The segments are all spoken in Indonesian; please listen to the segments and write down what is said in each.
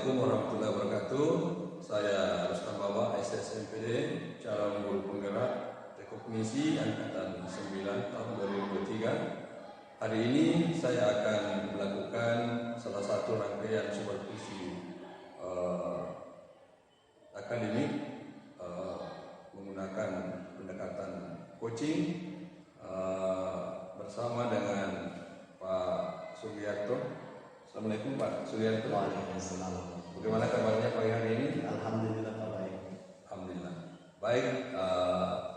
Assalamualaikum warahmatullahi wabarakatuh. Saya Rustam Bawa, SSMPD, calon guru penggerak rekognisi angkatan 9 tahun 2023. Hari ini saya akan melakukan salah satu rangkaian supervisi akademik menggunakan pendekatan coaching bersama dengan Pak Sugiarto. Assalamualaikum Pak Sugiarto. Waalaikumsalam. Bagaimana kabarnya pagi hari ini? Alhamdulillah Pak baik. Alhamdulillah. Baik,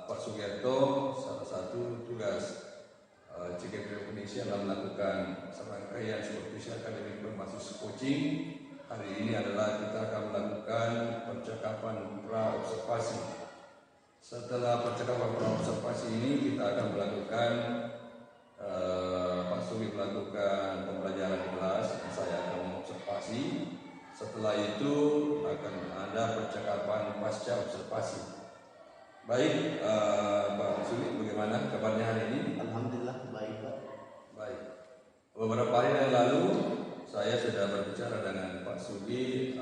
Pak Sugiarto, salah satu tugas CKP Indonesia dalam melakukan serangkaian supervisi akademik berbasis coaching. Hari ini adalah kita akan melakukan percakapan pra-observasi. Setelah percakapan pra-observasi ini kita akan melakukan Pak Sugi melakukan pembelajaran di kelas, saya akan mengobservasi. Setelah itu akan ada percakapan pasca observasi. Baik, Pak Sugi, bagaimana kabarnya hari ini? Alhamdulillah baik Pak. Baik. Beberapa hari yang lalu saya sudah berbicara dengan Pak Sugi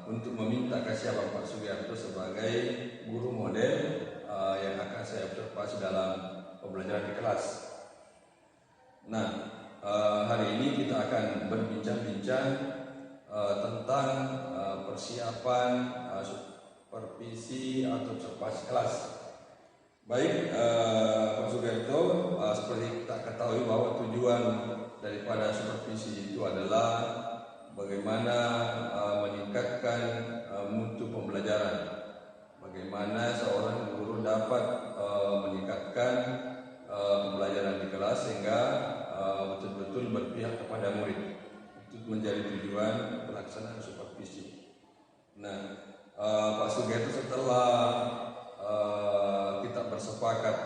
untuk meminta kesiapan Pak Sugiarto sebagai guru model yang akan saya observasi dalam pembelajaran di kelas. Nah, hari ini kita akan berbincang-bincang tentang persiapan supervisi atau observasi kelas. Baik, Pak Sugiarto, seperti kita ketahui bahwa tujuan daripada supervisi itu adalah bagaimana meningkatkan mutu pembelajaran, bagaimana seorang guru dapat meningkatkan pembelajaran di kelas sehingga betul-betul berpihak kepada murid. Itu menjadi tujuan pelaksanaan supervisi. Nah, Pak Sugiarto, setelah kita bersepakat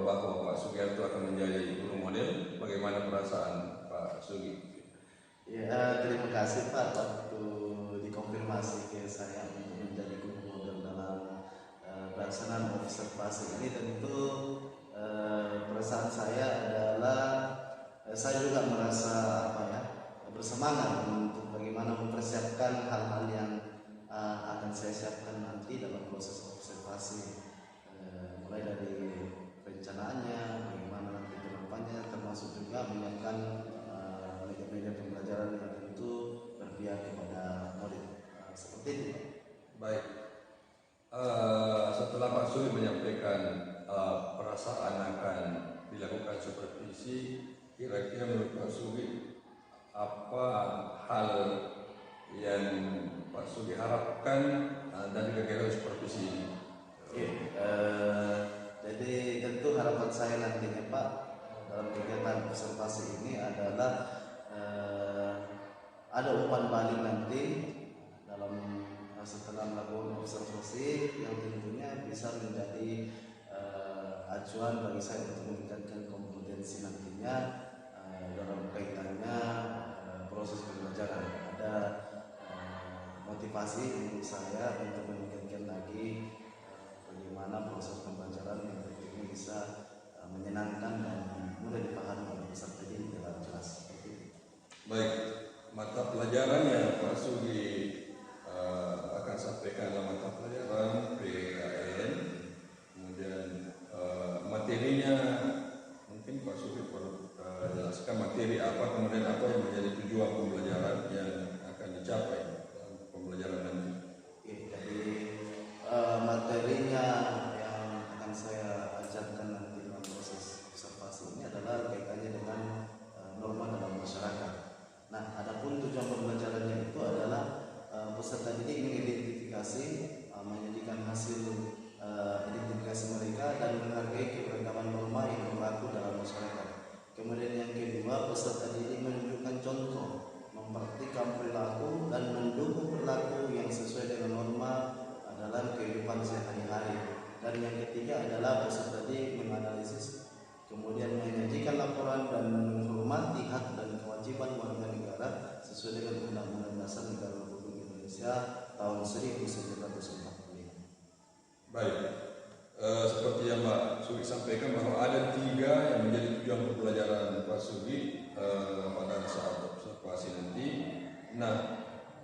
bahwa Pak Sugiarto akan menjadi guru model, bagaimana perasaan Pak Sugi? Ya, terima kasih Pak waktu dikonfirmasi ke saya untuk menjadi guru model dalam pelaksanaan observasi ini. Tentu perasaan saya adalah saya juga merasa bersemangat untuk bagaimana mempersiapkan hal-hal yang akan saya siapkan nanti dalam proses observasi, mulai dari perencanaannya, bagaimana nanti ke depannya, termasuk juga menyiapkan media-media pembelajaran yang tentu berpihak kepada murid. Seperti itu. Baik. Setelah Pak Sugi menyampaikan perasaan akan dilakukan supervisi, kira-kira menurut Pak Sugi apa hal yang Pak Sugi harapkan dari kegiatan supervisi ini? Jadi tentu harapan saya nantinya Pak dalam kegiatan observasi ini adalah ada umpan balik nanti dalam setelah melakukan observasi yang tentunya bisa menjadi acuan bagi saya untuk meningkatkan kompetensi nantinya dalam kaitannya proses pembelajaran. Ada motivasi untuk saya untuk meningkatkan lagi bagaimana proses pembelajaran yang tentunya bisa menyenangkan dan mudah dipahami oleh peserta didik dalam kelas. Baik, mata pelajaran yang Pak Sugi akan sampaikan dalam mata pelajaran PKN, kemudian materinya mungkin Pak Sugi perlu jelaskan materi apa, kemudian apa yang menjadi tujuan pembelajaran yang akan dicapai dalam pembelajaran nanti. Jadi materinya yang akan saya ajarkan nanti dalam proses observasi ini adalah kaitannya dengan norma dalam masyarakat. Nah, adapun tujuan pembelajarannya itu adalah peserta didik mengidentifikasi, menyajikan hasil identifikasi mereka dan menghargai keberagaman norma yang berlaku dalam masyarakat. Kemudian yang kedua, peserta didik menunjukkan contoh, mempraktikkan perilaku dan mendukung perilaku yang sesuai dengan norma dalam kehidupan sehari-hari. Dan yang ketiga adalah peserta didik menganalisis, kemudian menyajikan laporan dan menghormati hak dan kewajiban warga negara sesuai dengan Undang-Undang Dasar Negara Republik Indonesia tahun 1945. Baik, seperti yang Pak Sugi sampaikan bahwa ada 3 yang menjadi tujuan pembelajaran Pak Sugi pada saat observasi nanti. Nah,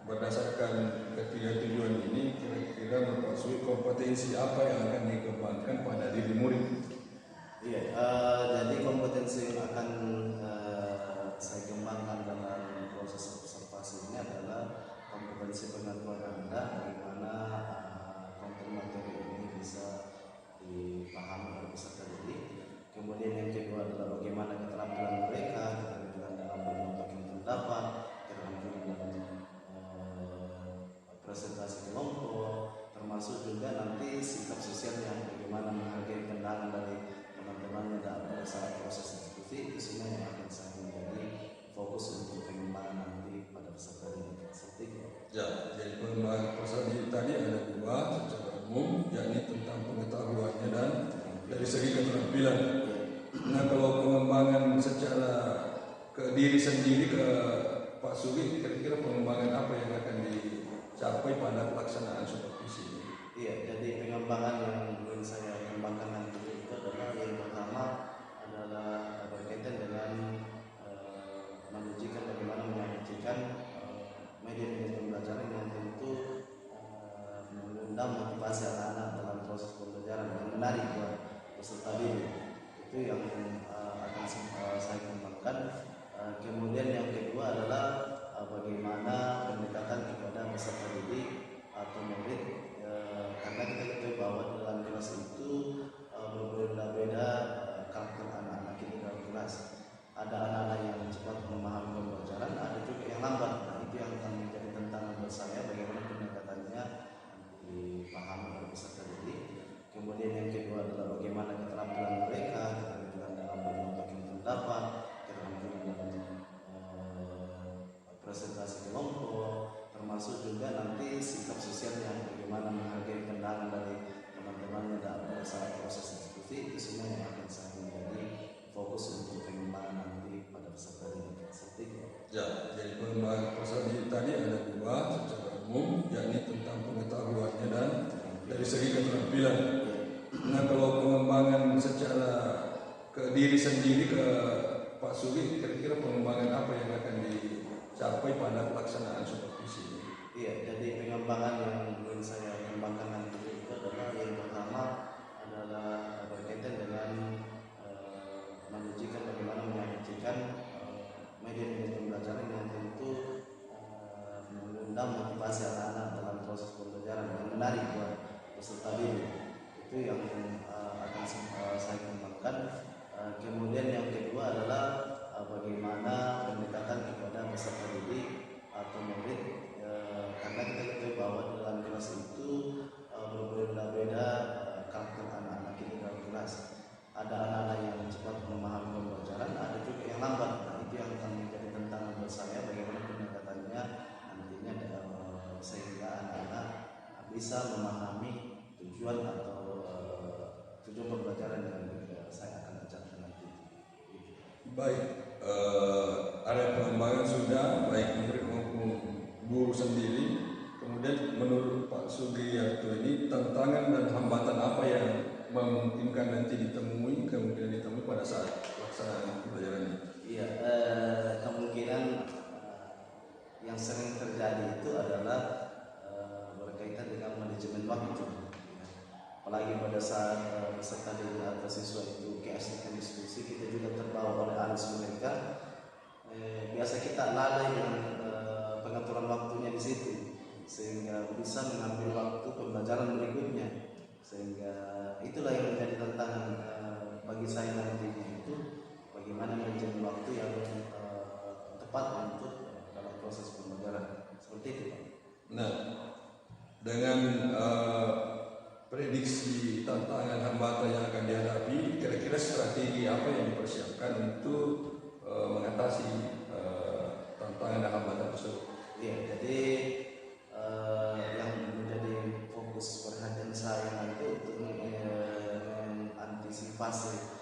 berdasarkan ketiga tujuan ini kira-kira Pak kompetensi apa yang akan dikembangkan pada diri murid? Iya, jadi kompetensi yang akan saya kembangkan dalam proses observasi ini adalah kompetensi pengetahuan Anda bagaimana konten materi ini bisa dipahami oleh peserta didik. Kemudian yang kedua adalah bagaimana keterampilan mereka, keterampilan dalam menyampaikan pendapat, keterampilan dalam presentasi kelompok, termasuk juga nanti sikap sosialnya, bagaimana menghargai pandangan dari teman-temannya pada saat proses diskusi. Itu semua yang akan saya menjadi fokus untuk pengembangan nanti pada peserta didik. Seperti itu. Ya, jadi pengembangan peserta didik tadi ada dua secara umum, yakni tentang pengetahuannya dan dari segi keterampilan. Nah, kalau pengembangan secara ke diri sendiri ke Pak Sugi, kira-kira pengembangan apa yang akan dicapai pada pelaksanaan supervisi ini? Iya, jadi pengembangan yang ingin saya kembangkan nanti itu adalah yang pertama adalah berkaitan dengan mengujikan bagaimana menyajikan media-media pembelajaran yang tentu mengundang motivasi anak-anak dalam proses pembelajaran yang menarik buat peserta didik. Itu yang akan saya kembangkan. Kemudian yang kedua adalah bagaimana pendekatan kepada peserta didik atau murid, karena kita ketahui bahwa dalam kelas itu berbeda-beda karakter anak-anak kita dalam kelas. Ada anak-anak yang cepat memahami pembelajaran, ada juga yang lambat. Nah, itu yang akan menjadi tantangan buat saya, bagaimana pendekatannya dipahami oleh peserta didik. Kemudian yang kedua adalah bagaimana keterampilan mereka, keterampilan dalam menyampaikan pendapat, keterampilan dalam presentasi kelompok, termasuk juga nanti sikap sosialnya, bagaimana menghargai pandangan dari teman-temannya pada saat proses diskusi. Itu semua yang akan saya menjadi fokus untuk pengembangan nanti pada peserta didik. Seperti itu. Ya, jadi pengembangan peserta didik tadi ada dua secara umum, yakni tentang pengetahuannya dan dari segi keterampilan. Nah, kalau pengembangan secara ke diri sendiri ke Pak Sugi, kira-kira pengembangan apa yang akan dicapai pada pelaksanaan supervisi ini? Iya, jadi pengembangan yang ingin saya kembangkan nanti itu adalah yang pertama adalah berkaitan dengan mengujikan bagaimana menyajikan media-media pembelajaran yang tentu mengundang motivasi anak-anak dalam proses pembelajaran yang menarik buat peserta didik. Itu yang akan saya kembangkan. Kemudian yang kedua adalah bagaimana pendekatan kepada peserta didik atau murid, karena kita ketahui bahwa dalam kelas itu berbeda-beda karakter anak-anak kita dalam kelas. Ada anak-anak yang cepat memahami pembelajaran, ada juga yang lambat. Nah, itu yang akan menjadi tantangan buat saya, bagaimana pendekatannya nantinya sehingga anak-anak bisa memahami tujuan atau tujuan pembelajaran yang saya akan ajarkan nanti. Baik, area pengembangan sudah baik murid maupun guru sendiri. Kemudian menurut Pak Sugiarto ini tantangan dan hambatan apa yang memungkinkan nanti ditemui pada saat pelaksanaan pembelajaran ini? Iya, kemungkinan yang sering terjadi itu adalah berkaitan dengan manajemen waktu. Apalagi pada saat peserta didik atau siswa itu keasikan diskusi, kita juga terbawa oleh arus mereka. Biasa kita lalai dengan pengaturan waktunya di situ, sehingga bisa mengambil waktu pembelajaran berikutnya. Sehingga itulah yang menjadi tantangan bagi saya nantinya, itu bagaimana manajemen waktu yang tepat untuk dalam proses pembelajaran. Seperti itu, Pak. Nah, dengan prediksi tantangan hambatan yang akan dihadapi, kira-kira strategi apa yang dipersiapkan untuk mengatasi tantangan dan hambatan tersebut? Iya, jadi yang menjadi fokus perhatian saya nanti untuk mengantisipasi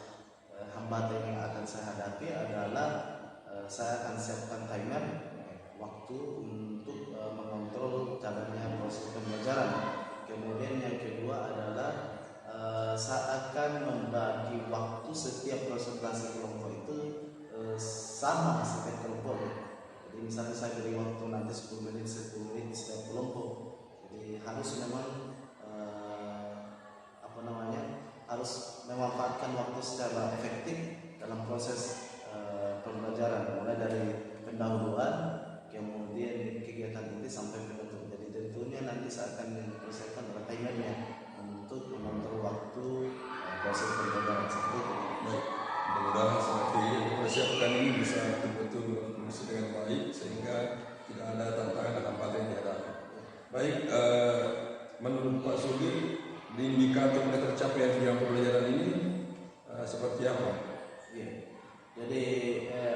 hambatan yang akan saya hadapi adalah saya akan siapkan timer waktu untuk mengontrol jalannya proses pembelajaran. Kemudian yang kedua adalah saya akan membagi waktu setiap presentasi kelompok itu sama setiap kelompok. Jadi misalnya saya beri waktu nanti 10 menit di setiap kelompok. Jadi harus memang harus memanfaatkan waktu secara efektif dalam proses pembelajaran, mulai dari pendahuluan kemudian kegiatan inti sampai penutup. Jadi tentunya nanti saya akan menyelesaikan oleh timernya untuk mengontrol waktu proses pembelajaran seperti itu. Baik, mudah-mudahan seperti yang dipersiapkan ini bisa betul-betul berfungsi dengan baik sehingga tidak ada tantangan dan hambatan yang dihadapi. Baik, menurut Pak Sugi, di indikator ketercapaian tujuan pembelajaran ini seperti apa? Iya. Jadi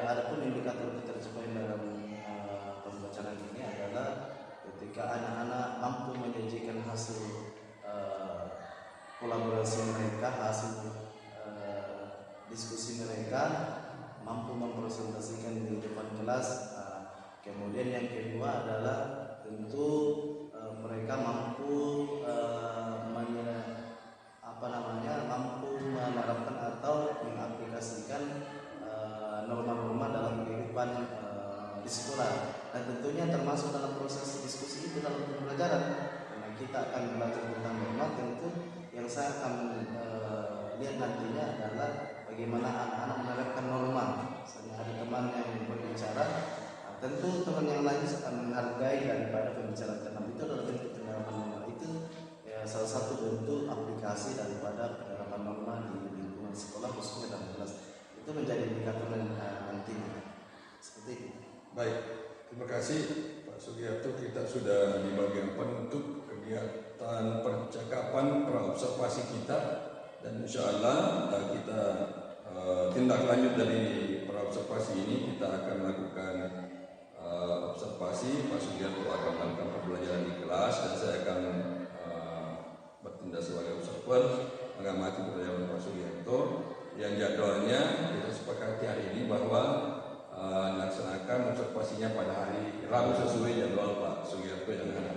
adapun indikator ketercapaian dalam pembelajaran ini adalah ketika anak-anak mampu menyajikan hasil kolaborasi mereka, hasil diskusi mereka, mampu mempresentasikan di depan kelas. Kemudian yang kedua adalah tentu mereka mampu mampu menerapkan atau mengaplikasikan norma-norma dalam kehidupan di sekolah, dan tentunya termasuk dalam proses diskusi itu dalam pembelajaran. Karena kita akan belajar tentang norma, tentu yang saya akan lihat nantinya adalah bagaimana anak-anak menerapkan norma. Misalnya ada teman yang berbicara, tentu teman yang lain akan menghargai daripada pembicaraan teman itu adalah bentuk penerapan norma. Itu salah satu bentuk aplikasi daripada penerapan norma di lingkungan sekolah khususnya dalam kelas. Itu menjadi indikator nantinya. Seperti itu. Baik, terima kasih Pak Sugiarto. Kita sudah di bagian penutup kegiatan percakapan praobservasi kita, dan insya Allah kita tindak lanjut dari praobservasi ini. Kita akan melakukan observasi. Pak Sugiarto akan melakukan pembelajaran di kelas dan saya akan bertindak sebagai observer mengamati pembelajaran Pak Sugiarto, yang jadwalnya kita sepakati hari ini bahwa melaksanakan observasinya pada hari Rabu sesuai jadwal Pak Sugiarto yang ada.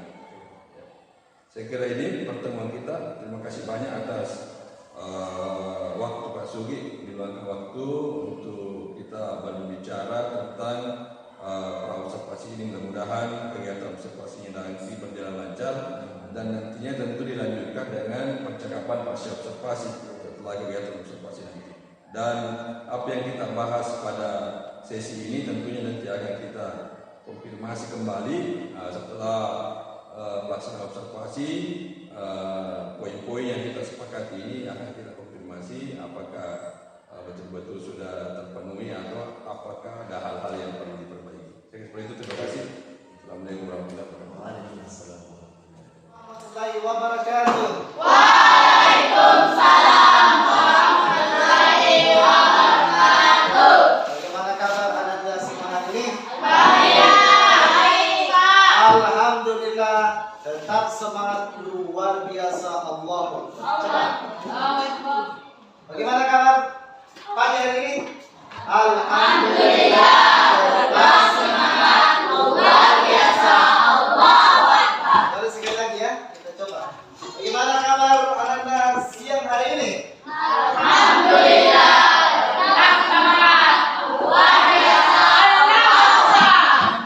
Saya kira ini pertemuan kita. Terima kasih banyak atas waktu Pak Sugi, diluangkan waktu untuk kita berbicara tentang praobservasi ini. Mudah-mudahan kegiatan observasinya nanti berjalan lancar dan nantinya tentu dilanjutkan dengan percakapan pasca observasi setelah kegiatan observasi nanti. Dan apa yang kita bahas pada sesi ini tentunya nanti akan kita konfirmasi kembali setelah pelaksanaan observasi. Poin-poin yang kita sepakati ini akan kita konfirmasi apakah betul-betul sudah terpenuhi atau apakah ada hal-hal yang perlu diperbaiki. Seperti itu, terima kasih. Assalamualaikum warahmatullahi wabarakatuh. Waalaikumsalam warahmatullahi wabarakatuh. Bagaimana kabar anak-anak semangat ini? Baik. Alhamdulillah, tetap semangat, luar biasa. Allahu Akbar. Bagaimana kabar pagi hari ini? Alhamdulillah, tetap semangat, luar biasa. Allahu Akbar. Lalu sekali lagi ya, kita coba. Bagaimana kabar anak-anak siang hari ini? Alhamdulillah, tetap semangat, luar biasa. Allahu Akbar.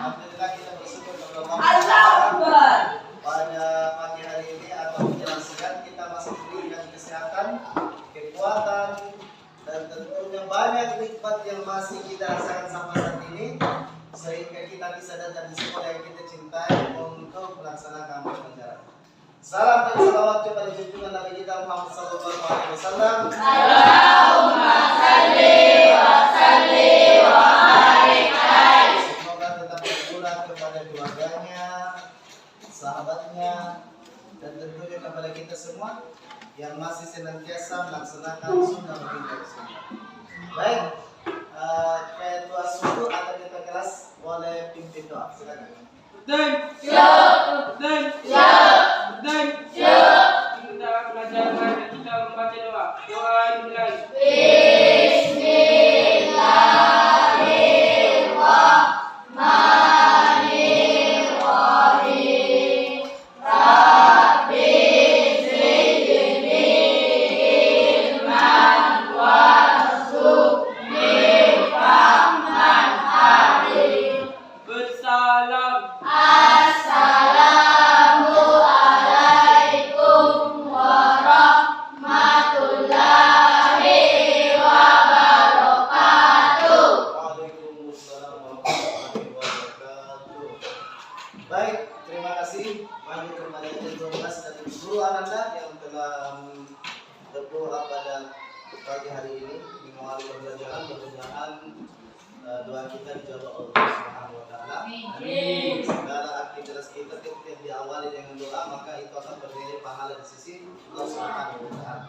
Alhamdulillah, kita bersyukur kepada Allah Allahu Akbar. pada pagi hari ini atau menjelang siang kita masih diberikan kesehatan, kekuatan, dan tentunya banyak nikmat yang masih kita rasakan sampai saat ini, sehingga kita bisa datang di sekolah yang kita cintai untuk melaksanakan pembelajaran. Salam dan salawat kepada junjungan Nabi kita Muhammad SAW. Allahumma salli wa sallim wa barik alaihi. Semoga tetap berkurang kepada keluarganya, sahabatnya, dan tentunya kepada kita semua yang masih senantiasa melaksanakan sunnah Nabi Muhammad. Baik, ketua suku atau ketua kelas boleh pimpin doa. Silakan. Kita belajar kita membaca doa. Doa dimulai. Bismillahirrahmanirrahim. Rabbi zidni ilman warzuqni fahman hadid. doa kita dijawab oleh Allah Subhanahu wa taala. Amin. Segala aktivitas kita yang diawali dengan doa maka itu akan bernilai pahala di sisi Allah Subhanahu wa taala.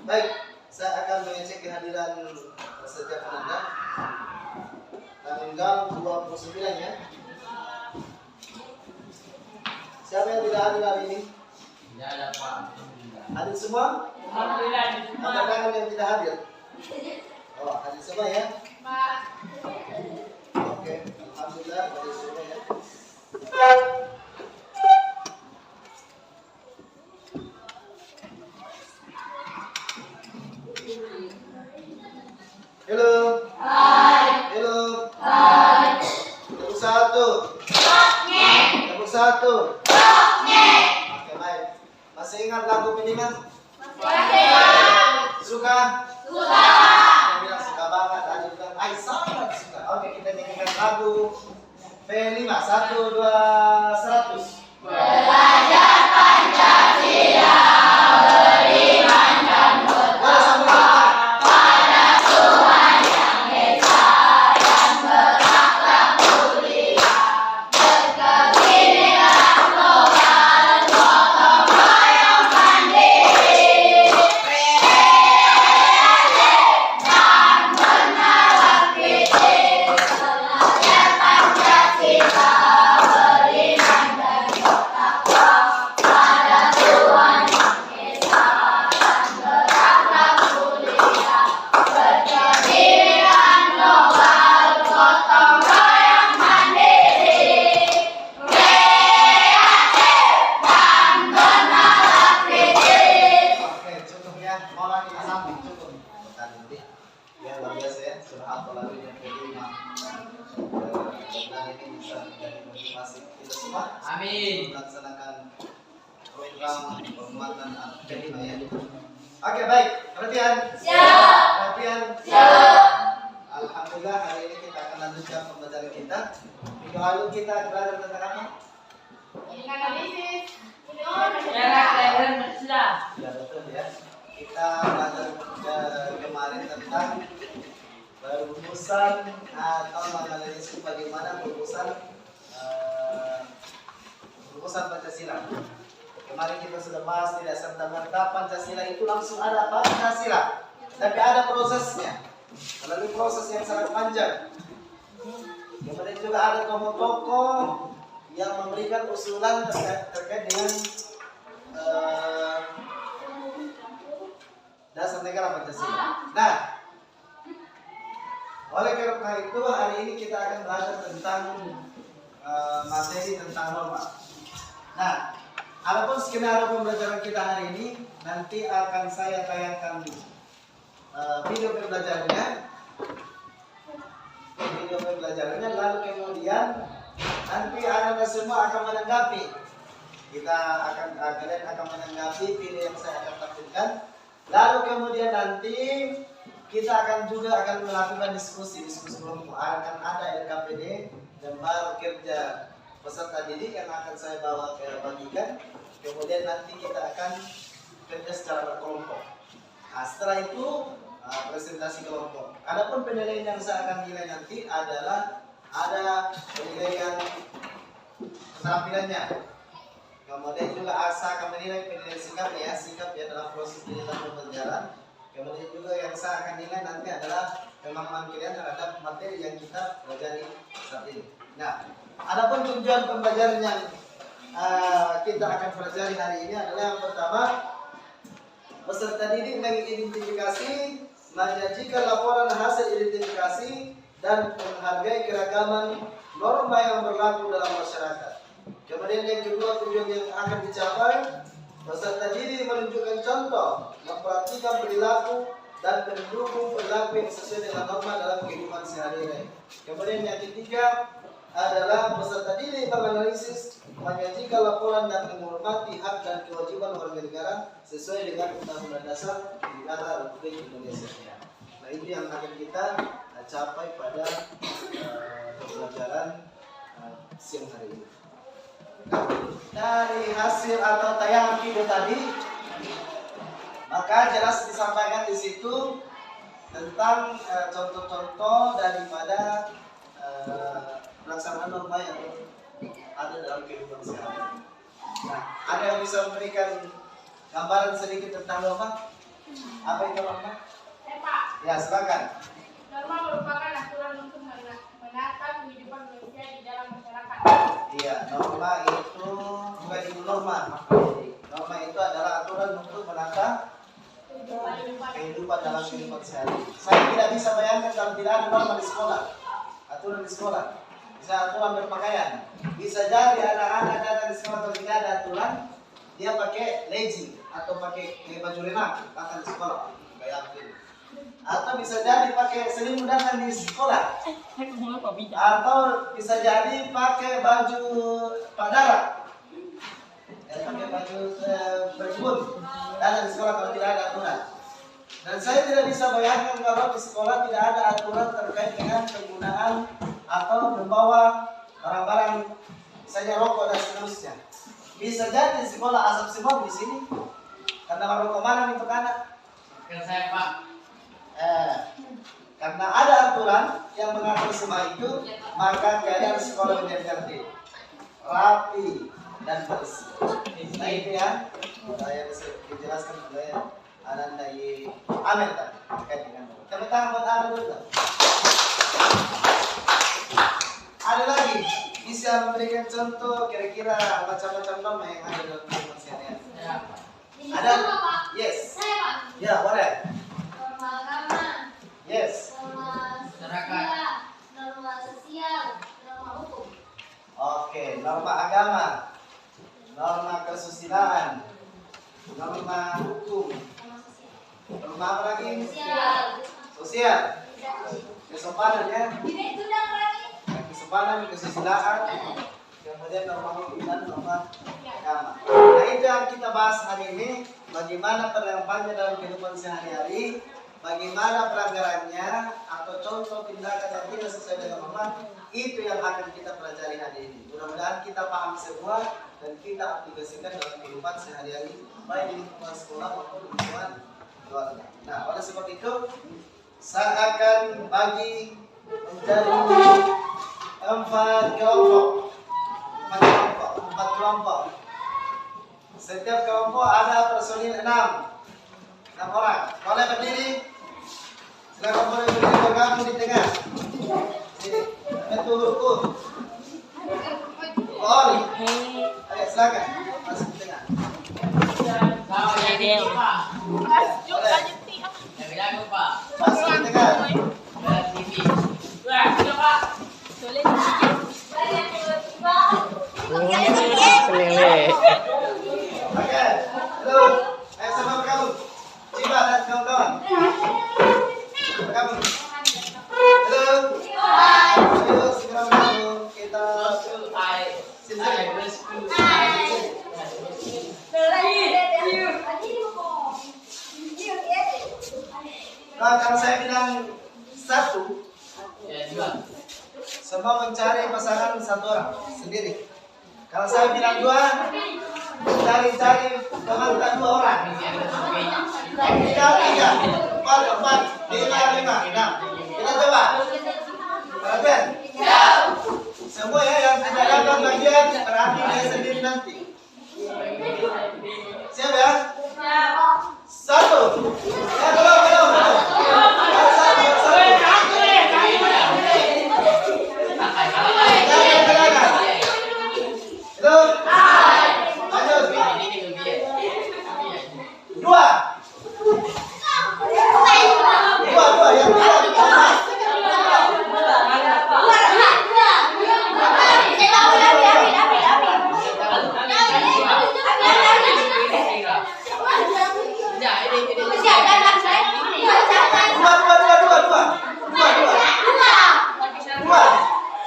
Baik, saya akan mengecek kehadiran setiap Anda. Tanggal 29 ya. Siapa yang tidak hadir hari ini? Tidak ada Pak. Hadir semua? Alhamdulillah di Ada rumah. tangan yang tidak hadir? Oh, hadir semua ya? Pak. Oke, alhamdulillah hadir semua ya. Halo. Hai. Halo. Hai. Tepuk satu. Tepuk satu. Oke, baik. Masih ingat lagu Pindingan? Suka? Suka. Saya bilang suka banget. Tadi bilang, ay sangat suka. Oke, kita nyanyikan lagu P5. 1, 2, 100. Belajar Pancasila, beriman dan Boleh sambil kita. pada Tuhan yang esa dan berakhlak mulia, berkebinekaan global, gotong royong mandiri, kreatif dan menalar kritis. Belajar Pancasila, beriman dan bertakwa pada Tuhan yang esa dan berakhlak mulia, berkebinekaan global, gotong royong mandiri, kreatif dan menalar kritis. Oke, cukup ya. Mau lagi nggak sampai? Cukup. Bukan nanti. Ya, luar biasa ya. Sudah hafal lagu yang kelima. Mudah-mudahan ini bisa menjadi motivasi kita semua. Amin. Melaksanakan program penguatan kelima ya. Oke, baik. Perhatian. Siap. Perhatian. Siap. Alhamdulillah hari ini kita akan lanjutkan pembelajaran kita. Minggu lalu kita belajar tentang apa? Analisis. Jarak leher berselah. Ya betul ya. Kita belajar kemarin tentang perumusan atau menganalisis bagaimana perumusan Pancasila. Kemarin kita sudah bahas tidak serta-merta Pancasila itu langsung ada Pancasila, tapi ada prosesnya. Melalui proses yang sangat panjang. Kemudian juga ada tokoh-tokoh yang memberikan usulan terkait dengan dasar negara Pancasila. Nah, oleh karena itu hari ini kita akan belajar tentang materi tentang norma. Nah, adapun skenario pembelajaran kita hari ini nanti akan saya tayangkan video pembelajarannya, lalu kemudian nanti anak-anak semua akan menanggapi. Kalian akan menanggapi video yang saya akan tampilkan. Lalu kemudian nanti kita akan melakukan diskusi kelompok. Akan ada LKPD dan baru kerja peserta didik yang akan saya bagikan. Kemudian nanti kita akan kerja secara berkelompok. Nah, setelah itu presentasi kelompok. Adapun penilaian yang saya akan nilai nanti adalah ada penilaian keterampilannya. Kemudian juga saya akan menilai penilaian sikap ya dalam proses penilaian pembelajaran. Kemudian juga yang saya akan nilai nanti adalah pemahaman kalian terhadap materi yang kita pelajari saat ini. Nah, adapun tujuan pembelajaran yang kita akan pelajari hari ini adalah yang pertama, peserta didik mengidentifikasi, menyajikan laporan hasil identifikasi dan menghargai keragaman norma yang berlaku dalam masyarakat. Kemudian yang kedua, tujuan yang akan dicapai, peserta didik menunjukkan contoh, memperhatikan perilaku dan mendukung perilaku yang sesuai dengan norma dalam kehidupan sehari-hari. Kemudian yang ketiga adalah peserta didik menganalisis, menyajikan laporan dan menghormati hak dan kewajiban warga negara sesuai dengan Undang-Undang Dasar Negara Republik Indonesia. Nah, itu yang akan kita capai pada pembelajaran siang hari ini. Nah, dari hasil atau tayangan video tadi, maka jelas disampaikan di situ tentang contoh-contoh daripada Ada yang bisa memberikan gambaran sedikit tentang norma? Apa itu norma? Pak, Ya, silakan. norma merupakan aturan untuk menata kehidupan manusia di dalam masyarakat. Iya, norma itu bukan itu norma. Norma itu adalah aturan untuk menata kehidupan dalam kehidupan sehari. Saya tidak bisa bayangkan kalau tidak ada norma di sekolah, aturan di sekolah. Bisa aturan berpakaian. Bisa jadi anak-anak datang di sekolah kalau tidak ada aturan, dia pakai legging atau pakai baju renang datang di sekolah. Bayangin. Atau bisa jadi pakai selimut datang di sekolah. Atau bisa jadi pakai baju padara. Pakai baju berjubun datang di sekolah kalau tidak ada aturan. Dan saya tidak bisa bayangkan kalau di sekolah tidak ada aturan terkait dengan penggunaan atau membawa barang-barang misalnya rokok dan seterusnya. Bisa jadi di sekolah asap semua di sini karena merokok mana untuk anak? Saya Pak. Karena ada aturan yang mengatur semua itu, maka keadaan sekolah menjadi tertib, rapi dan bersih. Nah itu ya, saya dijelaskan oleh Ananda Y. Amel tadi terkait dengan tepuk tangan buat Amel dulu. Ada lagi bisa memberikan contoh kira-kira macam-macam norma yang ada dalam kehidupan sehari-hari. Ada? Yes. Saya Pak, Ya, boleh. norma agama, Yes. norma sosial, norma hukum. Oke, norma agama, norma kesusilaan, norma hukum, norma apa lagi? Sosial, kesopanan ya, kesopanan, kesusilaan, kemudian norma hukum dan norma agama. Nah itu yang kita bahas hari ini, bagaimana penerapannya dalam kehidupan sehari-hari, bagaimana pelanggarannya atau contoh tindakan yang tidak sesuai dengan norma, itu yang akan kita pelajari hari ini. Mudah-mudahan kita paham semua dan kita aplikasikan dalam kehidupan sehari-hari, baik di lingkungan sekolah maupun lingkungan keluarga. Nah, oleh sebab itu, saya akan bagi menjadi 4 kelompok. Setiap kelompok ada personil 6 orang. Boleh berdiri? Silakan boleh berdiri bergabung di tengah. Sini, betul. Ayo silakan masuk di tengah. Masuk di tengah. Oke, halo. Ayo sama bergabung. Ciba dan kawan-kawan. Bergabung. Halo. Ayo segera bergabung. Kita Nah, kalau saya bilang 1, semua mencari pasangan 1 orang sendiri. Kalau saya bilang 2, cari-cari pengantin 2 orang. 3, 4, 5. Nah, kita coba. Perhatian. Semua ya yang tidak dapat bagian berarti dia sendiri nanti. Siap ya? 1. Belum.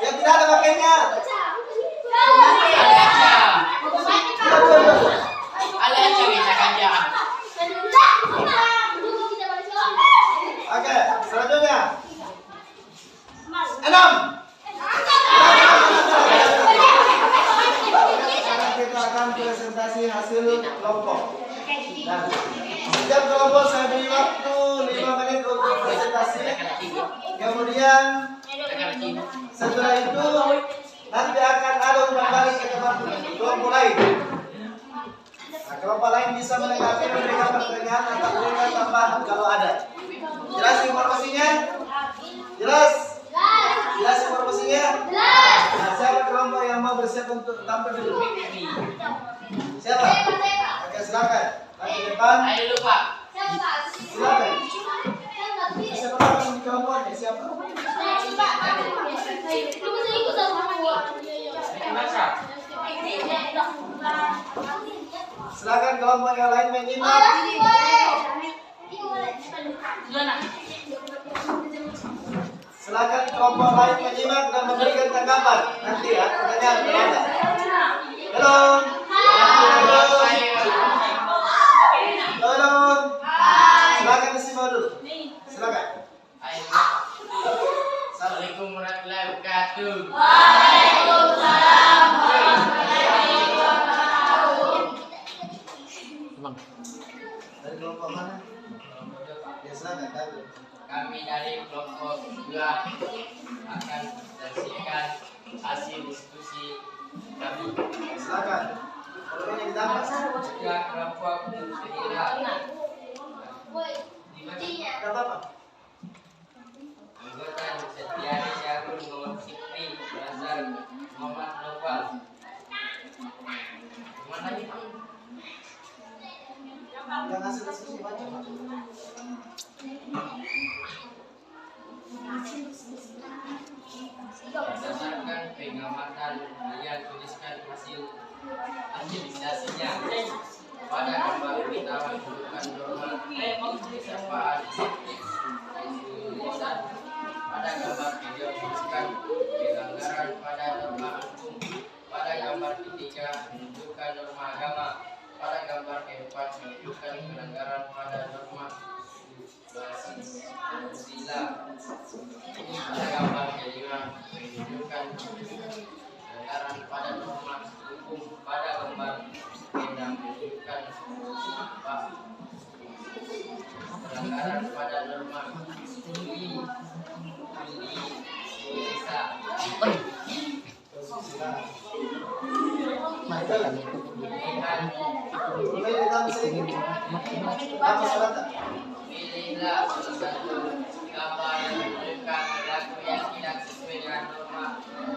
Yang tidak ada pakainya. Oke, selanjutnya 6. Sekarang kita akan presentasi hasil kelompok. Nah, setiap kelompok saya beri waktu 5 menit untuk presentasi. Kemudian setelah itu nanti akan ada umpan balik ke tempat kelompok lain. kelompok lain bisa melengkapi memberikan pertanyaan atau memberikan tambahan kalau ada. Jelas informasinya? Jelas? Jelas informasinya? Nah, siapa kelompok yang mau bersiap untuk tampil dulu? Siapa? Oke, silakan. Di depan. Ayo lupa. Silakan. Siapa orang di kelompoknya? Siapa? Silakan kelompok yang lain menyimak. Silakan kelompok lain menyimak dan memberikan tanggapan. Nanti ya, pertanyaan berada. Belum. Belum. Silakan disimak dulu. Silakan. Assalamualaikum warahmatullahi wabarakatuh. Dari kelompok mana? Ya, silakan. David. Kami dari kelompok 2 akan menyaksikan hasil diskusi kami. Silakan. Kalau ini ditambah. Juga kelompok 3 Tidak apa-apa. anggota Setiari Syahrul Muhammad Fikri Bazar Muhammad Nopal. Mana nih Pak? Yang hasil diskusi baca. Berdasarkan pengamatan yang tuliskan hasil administrasinya pada gambar utama menunjukkan norma keserpaan tulisan pada gambar video tuliskan pelanggaran pada norma hukum pada gambar ketiga menunjukkan norma agama pada gambar keempat menunjukkan pelanggaran pada norma sila pada gambar kelima menunjukkan pelanggaran pada norma hukum pada gambar keenam menunjukkan pelanggaran pada norma bisa Boleh ditambah sedikit. Apa syaratnya? pilihlah salah satu gambar yang menunjukkan perilaku yang tidak sesuai dengan norma.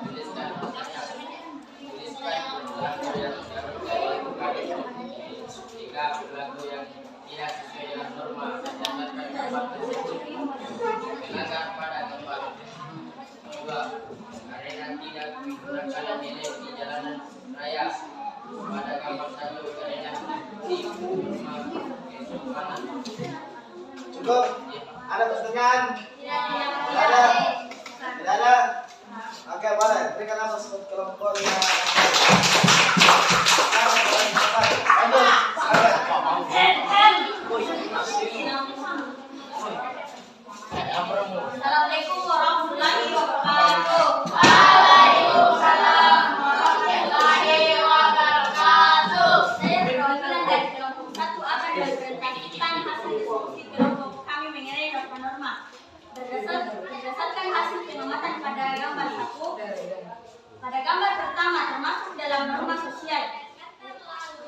Tuliskan pesannya. Tuliskan perilaku yang seharusnya dilakukan. Jika perilaku yang tidak sesuai dengan norma berdasarkan gambar tersebut melanggar pada gambar. 2. Karena tidak menggunakan nilai di jalanan raya pada gambar 1 karena di rumah kesukaran. Cukup? Ada pertanyaan? Tidak ada? Tidak ada? Oke, boleh. Berikan apa sebut kelompok yang lanjut. Assalamualaikum warahmatullahi wabarakatuh. Waalaikumsalam warahmatullahi wabarakatuh. Saya perwakilan dari kelompok 1 akan mempresentasikan hasil diskusi kelompok kami mengenai norma-norma. Berdasarkan hasil pengamatan pada gambar 1, pada gambar pertama termasuk dalam norma sosial.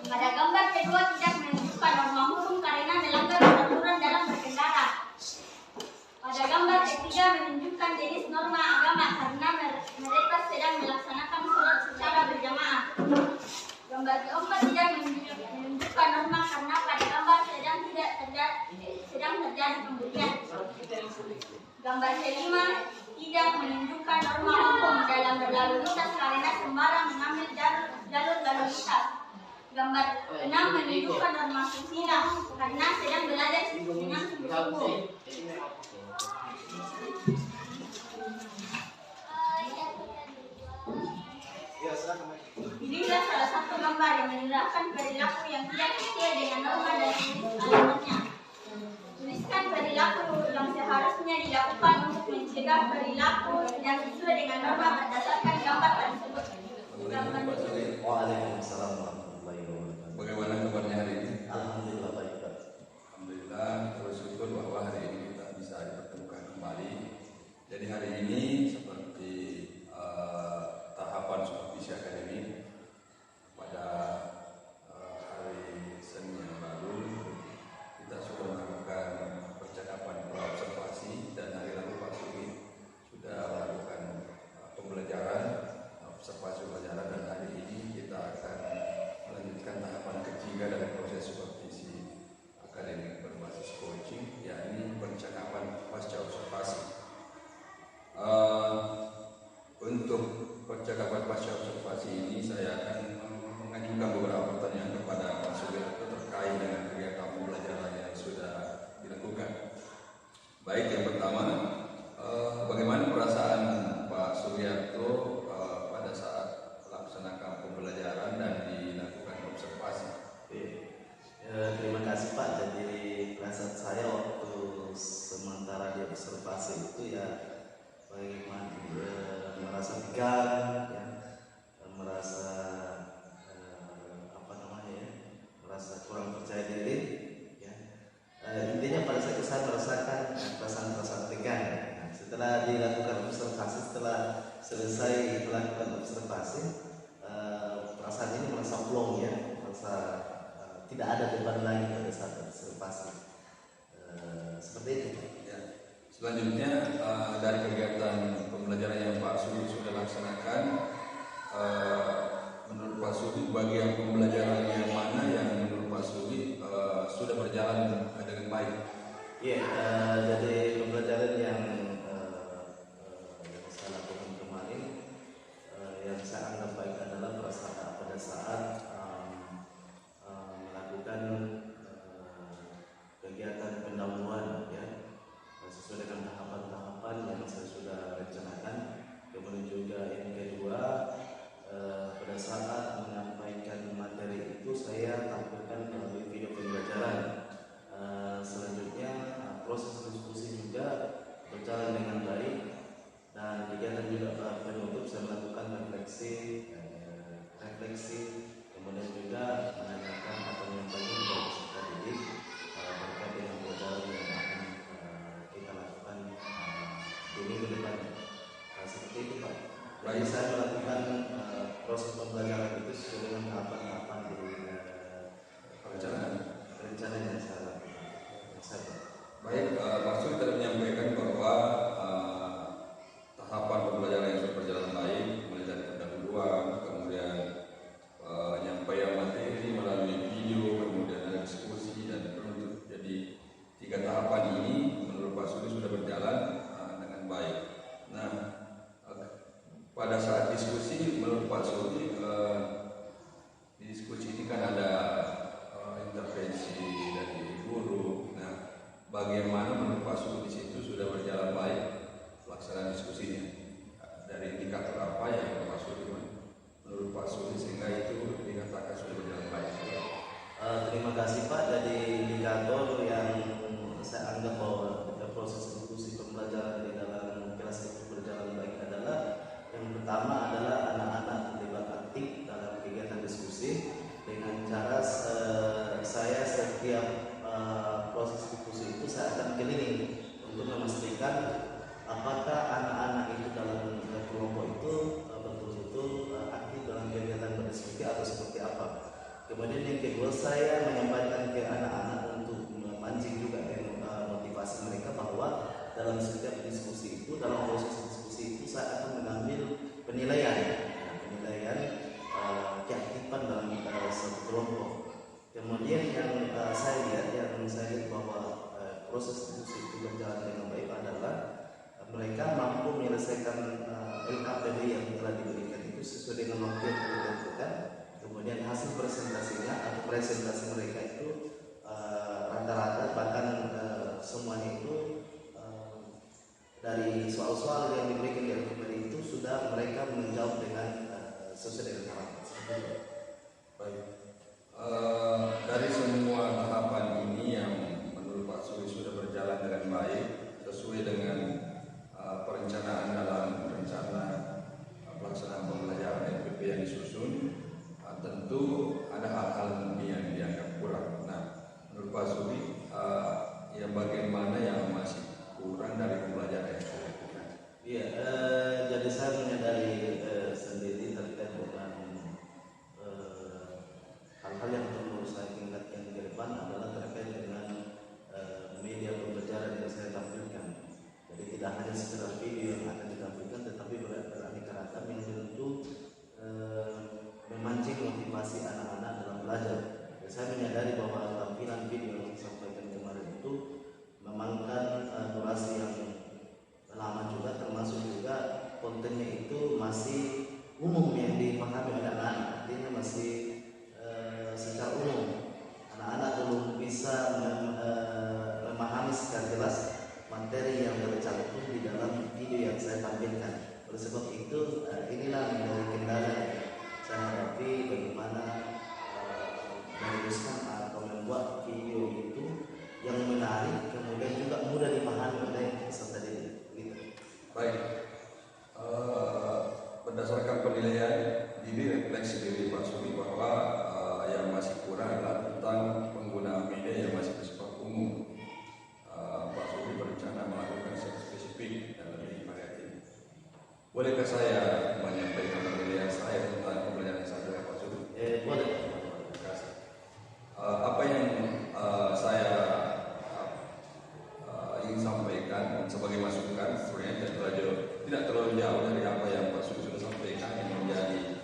Pada gambar kedua tidak menunjukkan norma hukum karena melanggar peraturan dalam berkendara. Pada gambar ketiga menunjukkan jenis norma agama karena mereka sedang melaksanakan sholat secara berjamaah. Gambar keempat tidak menunjukkan norma karena pada gambar sedang terjadi pemberian. Gambar kelima tidak menunjukkan norma hukum dalam berlalu lintas karena sembarang mengambil jalur lalu lintas. Gambar 6 menunjukkan norma susila karena sedang belajar dengan sungguh-sungguh. Ya, silakan. Inilah salah satu gambar yang menerapkan perilaku yang tidak sesuai dengan norma dan jenis alamatnya. Tuliskan perilaku yang seharusnya dilakukan untuk mencegah perilaku yang sesuai dengan norma berdasarkan gambar tersebut. Gambar Waalaikumsalam warahmatullahi wabarakatuh. Bagaimana kabarnya hari ini? Alhamdulillah baik, Pak. Alhamdulillah, kita bersyukur bahwa hari ini kita bisa dipertemukan kembali. Jadi hari ini seperti tahapan supervisi akademik pada hari merasa tegang, ya, merasa apa namanya ya, merasa kurang percaya diri, ya. Intinya pada saat itu saya merasakan perasaan-perasaan tegang. Nah, setelah dilakukan observasi, setelah selesai melakukan observasi, perasaan ini merasa plong, ya, merasa tidak ada beban lagi pada saat observasi. Seperti itu. Ya. Selanjutnya dari kegiatan pembelajaran yang Pak Sudi sudah laksanakan, menurut Pak Sudi bagian pembelajaran yang mana yang menurut Pak Sudi sudah berjalan dengan baik? Ya, jadi pembelajaran yang saya lakukan kemarin, yang saya anggap baik adalah pada saat melakukan kegiatan pendahuluan, ya, sesuai dengan tahapan-tahapan yang saya sudah rencanakan. Kemudian juga yang kedua, pada saat menyampaikan materi itu saya tampilkan melalui video pembelajaran. Selanjutnya proses diskusi juga berjalan dengan baik, dan kegiatan juga penutup saya melakukan refleksi, kemudian juga menanyakan atau menyampaikan kepada peserta didik terkait dengan pelajaran yang akan kita lakukan di minggu depan. Seperti itu, Pak. Jadi saya melakukan proses pembelajaran itu sesuai dengan tahapan-tahapan di rencana yang saya lakukan. Baik, Pak Sudi tadi menyampaikan bahwa tahapan pembelajaran yang sudah berjalan baik, mulai dari pendahuluan, kemudian penyampaian materi melalui video, kemudian ada diskusi dan penutup. Jadi 3 tahapan ini menurut Pak Sudi sudah berjalan dengan baik. Nah, pada saat diskusi menurut Pak Sudi, di diskusi ini kan ada intervensi dari guru. Nah, bagaimana menurut Pak Sudi di situ sudah berjalan baik pelaksanaan diskusinya? Dari indikator apa yang Pak Sudi menurut Pak Sudi sehingga itu dikatakan sudah berjalan baik? Terima kasih, Pak. Jadi indikator yang saya anggap bahwa proses diskusi pembelajaran di dalam kelas itu berjalan baik adalah, yang pertama adalah anak-anak terlibat aktif dalam kegiatan diskusi dengan cara saya setiap proses diskusi itu saya akan keliling untuk memastikan apakah anak-anak itu dalam kelompok itu betul-betul aktif dalam kegiatan berdiskusi atau seperti apa. Kemudian yang kedua, saya menyampaikan ke anak-anak untuk memancing juga motivasi mereka bahwa dalam setiap diskusi itu, dalam proses diskusi itu saya akan mengambil penilaian keaktifan dalam satu kelompok. Kemudian yang saya lihat bahwa proses diskusi itu berjalan dengan baik adalah mereka mampu menyelesaikan LKPD yang telah diberikan itu sesuai dengan waktu yang telah ditentukan. Kemudian hasil presentasinya atau presentasi mereka itu rata-rata bahkan semuanya itu dari soal-soal yang diberikan di LKPD itu sudah mereka menjawab dengan sesuai dengan harapan. Baik. Dari semua tahapan ini yang menurut Pak Sudi sudah berjalan dengan baik sesuai dengan perencanaan dalam rencana pelaksanaan pembelajaran LPP yang disusun, tentu ada hal-hal yang dianggap kurang. Nah, menurut Pak Sudi, ya bagaimana yang masih kurang dari pembelajaran yang sudah dilakukan? Iya, jadi saya menyadari sendiri terkait dengan hal-hal yang perlu saya tingkatkan ke depan adalah terkait dengan media pembelajaran yang saya tampilkan. Jadi tidak hanya sekedar video yang akan ditampilkan, tetapi beraneka ragam yang tentu memancing motivasi anak-anak dalam belajar. Dan saya menyadari bahwa tampilan video yang disampaikan kemarin itu memakan durasi yang lama juga, termasuk juga kontennya itu masih umum yang dipahami oleh anak-anak, artinya masih secara umum. Anak-anak belum bisa memahami secara jelas materi yang tercantum di dalam video yang saya tampilkan. Oleh sebab itu, inilah menjadi kendala yang saya hadapi, bagaimana meneruskan atau membuat video itu yang menarik, kemudian juga mudah dipahami oleh peserta didik. Baik, berdasarkan penilaian diri refleksi diri Pak Sugi bahwa yang masih kurang adalah tentang penggunaan media yang masih bersifat umum. Pak Sugi berencana melakukan secara spesifik dan lebih variatif. Bolehkah saya menyampaikan penilaian saya tentang pembelajaran saya Pak Sugi? Boleh. Terima kasih. Apa yang saya ingin sampaikan sebagai masukan sebenarnya tidak terlalu jauh dari apa yang Pak Sugi sudah sampaikan yang menjadi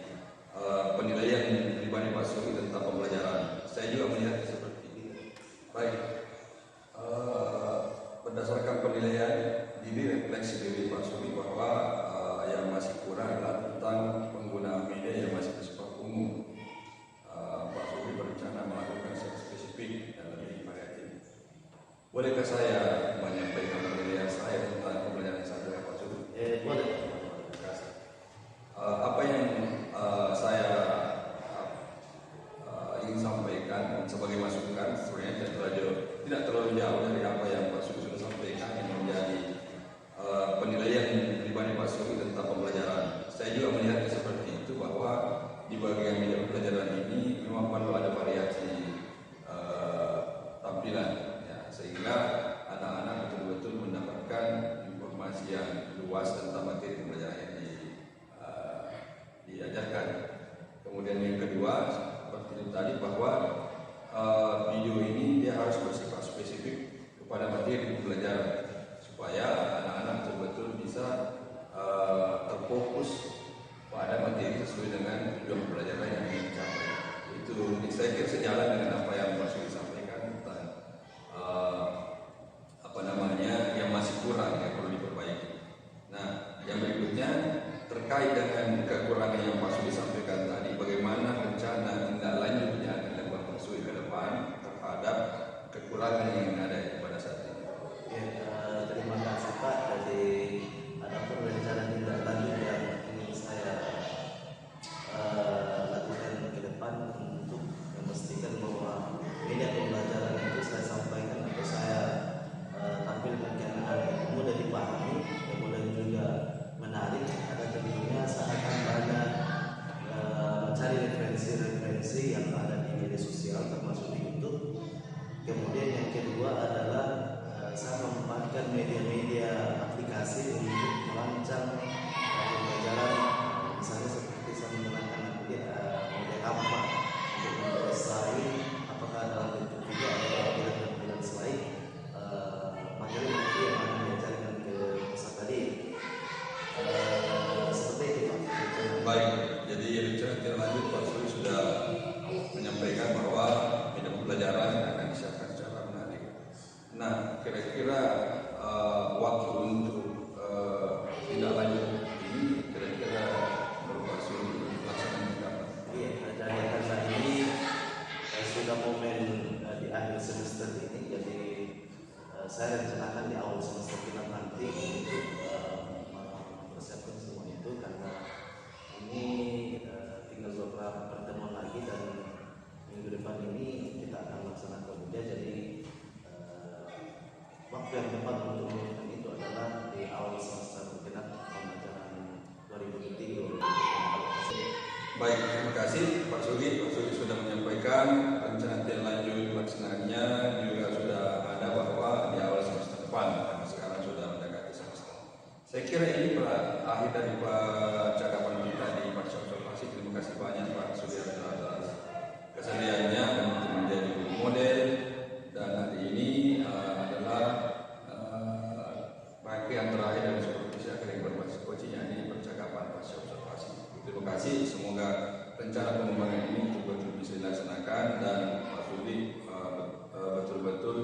penilaian pribadi Pak Sugi tentang pembelajaran. Saya juga melihat seperti ini. Baik, berdasarkan penilaian diri refleksi diri Pak Sugi bahwa yang masih kurang adalah tentang penggunaan media yang masih bersifat umum. Pak Sugi berencana melakukan secara spesifik dan lebih variatif. Bolehkah saya menyampaikan penilaian saya tentang pembelajaran saya Pak Sugi? Boleh. Terima kasih. Apa yang saya ingin sampaikan sebagai masukan sebenarnya tidak terlalu jauh dari apa yang Pak Sugi sudah sampaikan yang menjadi penilaian pribadi Pak Sugi tentang pembelajaran. Saya juga melihatnya seperti itu bahwa di bagian media pembelajaran ini memang perlu ada variasi tampilan, ya, sehingga anak-anak betul-betul mendapatkan informasi yang luas tentang materi pembelajaran yang diajarkan. Kemudian yang kedua, seperti itu tadi bahwa video ini dia harus bersifat spesifik kepada materi pembelajaran supaya anak-anak betul-betul bisa terfokus pada materi sesuai dengan tujuan pembelajaran yang ingin dicapai. Itu saya kira sejalan dengan apa yang Pak Sugi sampaikan tentang yang masih kurang yang perlu diperbaiki. Nah, yang berikutnya terkait dengan kekurangan yang Pak Sugi sampaikan tadi, bagaimana rencana tindak lanjutnya yang dilakukan Pak Sugi ke depan terhadap kekurangan yang ada pada saat ini. Terima kasih Pak. Jadi ada pun rencana tindak lanjut yang ingin saya lakukan ke depan untuk memastikan bahwa media pembelajaran itu saya sampaikan atau saya tampilkan ke anak-anak yang mudah dipahami, kemudian juga menarik. Ada tentunya saya akan banyak mencari referensi-referensi yang ada di media sosial termasuk di YouTube. Kemudian yang kedua adalah saya memanfaatkan media-media aplikasi untuk merancang pembelajaran, misalnya seperti saya menggunakan media Canva untuk memperoleh apakah dalam bentuk video atau tampilan slide materi-materi yang akan diajarkan ke peserta didik. Seperti itu Pak. Baik, jadi rencana tindak lanjut Pak Sugi sudah menyampaikan bahwa media pembelajaran akan disiapkan secara menarik. Nah, kira-kira waktu untuk tindak lanjut ini kira-kira menurut Pak Sugi pelaksanaan kapan? Iya, jadi karena ini sudah momen di akhir semester ini, jadi saya rencanakan di awal semester kita nanti untuk mempersiapkan semua itu, karena ini tinggal beberapa pertemuan lagi dan minggu depan ini kita akan laksanakan ujian. Jadi waktu yang tepat untuk melakukan itu adalah di awal semester genap pembelajaran 2023. Baik, terima kasih Pak Sugi. Pak Sugi sudah menyampaikan rencana tindak lanjut pelaksanaannya juga sudah ada bahwa di awal semester depan, karena sekarang sudah mendekati semester. Saya kira ini akhir dari percakapan kita di Pasca Observasi. Terima kasih banyak Pak Sugi atas kesediaannya untuk menjadi model, dan hari ini adalah bagian terakhir dari supervisi akademik berbasis coaching, yakni percakapan Pasca Observasi. Terima kasih, semoga rencana pengembangan ini betul-betul bisa dilaksanakan dan Pak Sugi betul-betul